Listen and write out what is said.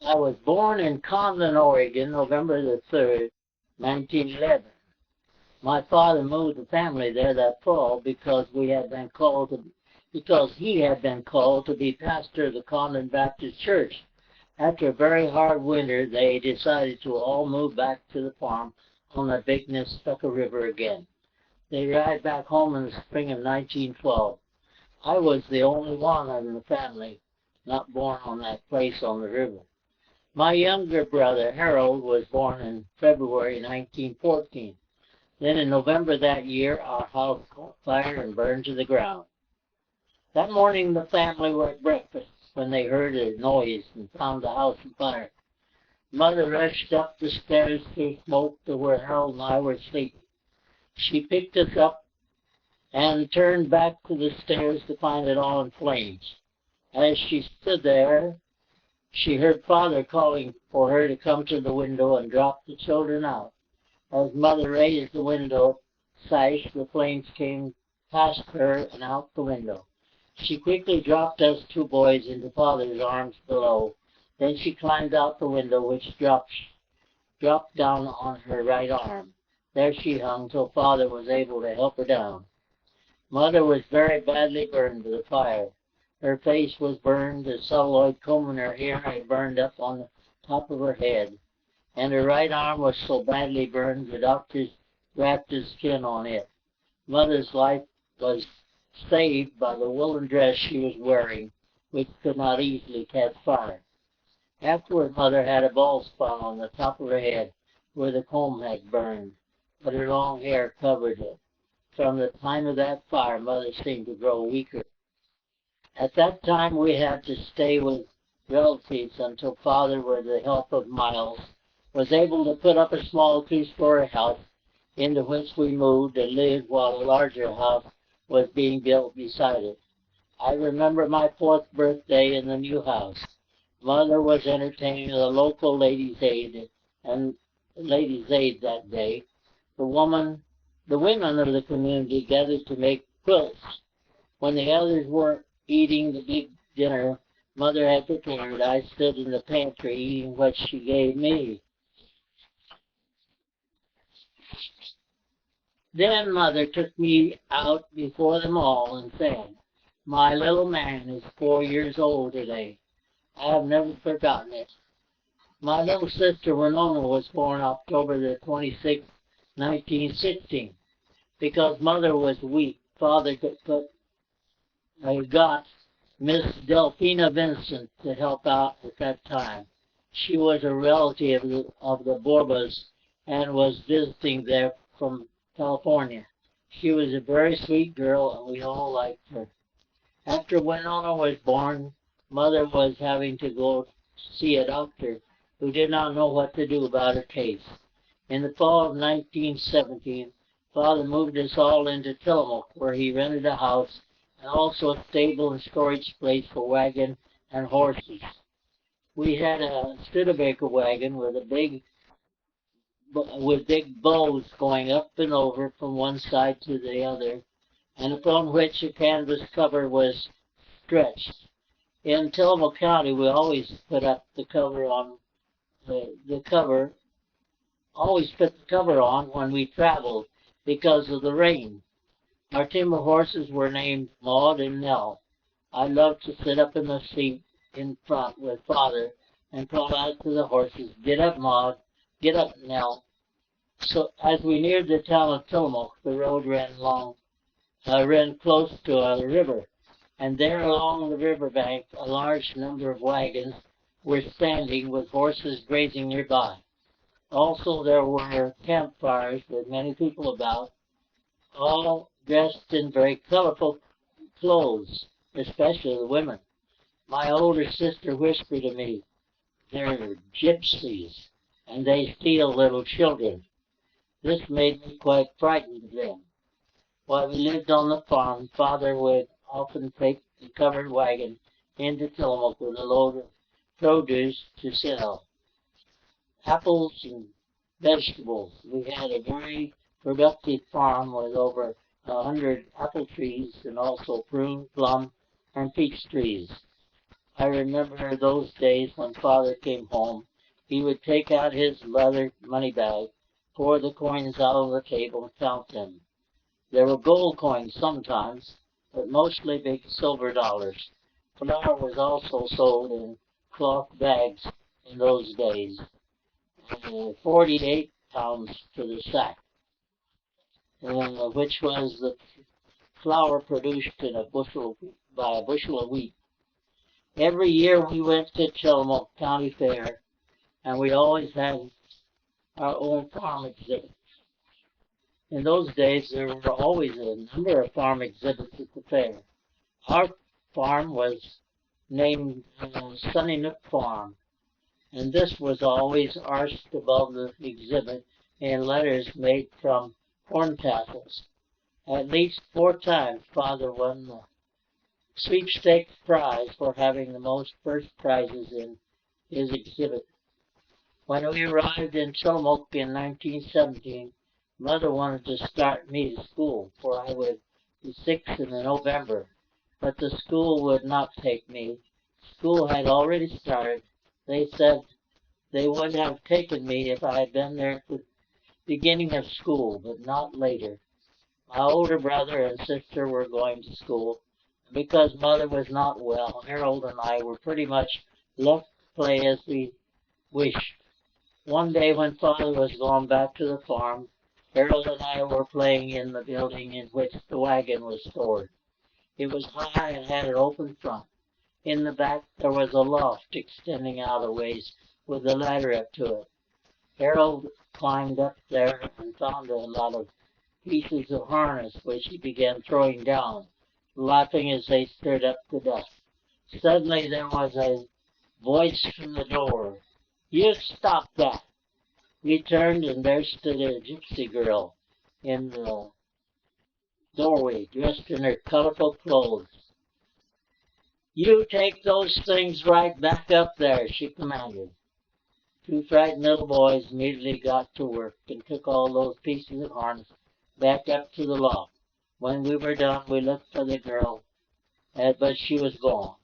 I was born in Conlin, Oregon, November the 3rd, 1911. My father moved the family there that fall because he had been called to be pastor of the Conlin Baptist Church. After a very hard winter, they decided to all move back to the farm on the Big Nestucca River again. They arrived back home in the spring of 1912. I was the only one in the family not born on that place on the river. My younger brother, Harold, was born in February 1914. Then in November that year, our house caught fire and burned to the ground. That morning, the family were at breakfast when they heard a noise and found the house on fire. Mother rushed up the stairs through smoke to where Harold and I were sleeping. She picked us up and turned back to the stairs to find it all in flames. As she stood there, she heard Father calling for her to come to the window and drop the children out. As Mother raised the window sash, the flames came past her and out the window. She quickly dropped us two boys into Father's arms below. Then she climbed out the window, which dropped down on her right arm. There she hung till Father was able to help her down. Mother was very badly burned by the fire. Her face was burned, the celluloid comb in her hair had burned up on the top of her head, and her right arm was so badly burned the doctors wrapped his skin on it. Mother's life was saved by the woolen dress she was wearing, which could not easily catch fire. Afterward, Mother had a bald spot on the top of her head where the comb had burned, but her long hair covered it. From the time of that fire, Mother seemed to grow weaker. At that time, we had to stay with relatives until Father, with the help of Miles, was able to put up a small two-story house into which we moved and lived while a larger house was being built beside it. I remember my 4th birthday in the new house. Mother was entertaining the local ladies' aid that day. The women of the community gathered to make quilts. When the others were eating the big dinner Mother had prepared, I stood in the pantry eating what she gave me. Then Mother took me out before them all and said, "My little man is 4 years old today." I have never forgotten it. My little sister Winona was born October the 26th, 1916. Because Mother was weak, Father got Miss Delphina Vincent to help out at that time. She was a relative of the Borbas and was visiting there from California. She was a very sweet girl, and we all liked her. After Winona was born, Mother was having to go see a doctor who did not know what to do about her case. In the fall of 1917, Father moved us all into Tillamook, where he rented a house and also a stable and storage place for wagon and horses. We had a Studebaker wagon with big bows going up and over from one side to the other, and upon which a canvas cover was stretched. In Tillamook County, we always put up the cover on when we traveled because of the rain. Our timber horses were named Maud and Nell. I loved to sit up in the seat in front with Father and call out to the horses, "Get up, Maud, get up, Nell." So as we neared the town of Tillamook, the road ran close to a river, and there along the riverbank a large number of wagons were standing with horses grazing nearby. Also there were campfires with many people about, all dressed in very colorful clothes, especially the women. My older sister whispered to me, "They're gypsies, and they steal little children." This made me quite frightened then. While we lived on the farm, Father would often take the covered wagon into Tillamook with a load of produce to sell. Apples and vegetables. We had a very productive farm with over 100 apple trees and also prune, plum, and peach trees. I remember those days when Father came home. He would take out his leather money bag, pour the coins out on the table, and count them. There were gold coins sometimes, but mostly big silver dollars. Flour was also sold in cloth bags in those days, 48 pounds to the sack, which was the flour produced in a bushel by a bushel of wheat. Every year we went to Tillamook County Fair, and we always had our own farm exhibit. In those days, there were always a number of farm exhibits at the fair. Our farm was named Sunny Nook Farm, and this was always arched above the exhibit in letters made from horn tassels. At least 4 times, Father won the sweepstakes prize for having the most first prizes in his exhibit. When we arrived in Tillamook in 1917, Mother wanted to start me to school, for I would be 6 in November, but the school would not take me. School had already started. They said they would have taken me if I had been there at the beginning of school, but not later. My older brother and sister were going to school. Because Mother was not well, Harold and I were pretty much left to play as we wished. One day when Father was going back to the farm, Harold and I were playing in the building in which the wagon was stored. It was high and had an open front. In the back there was a loft extending out a ways with a ladder up to it. Harold climbed up there and found a lot of pieces of harness which he began throwing down, laughing as they stirred up the dust. Suddenly there was a voice from the door. "You stop that!" We turned, and there stood a gypsy girl in the doorway, dressed in her colorful clothes. "You take those things right back up there," she commanded. 2 frightened little boys immediately got to work and took all those pieces of harness back up to the loft. When we were done, we looked for the girl, but she was gone.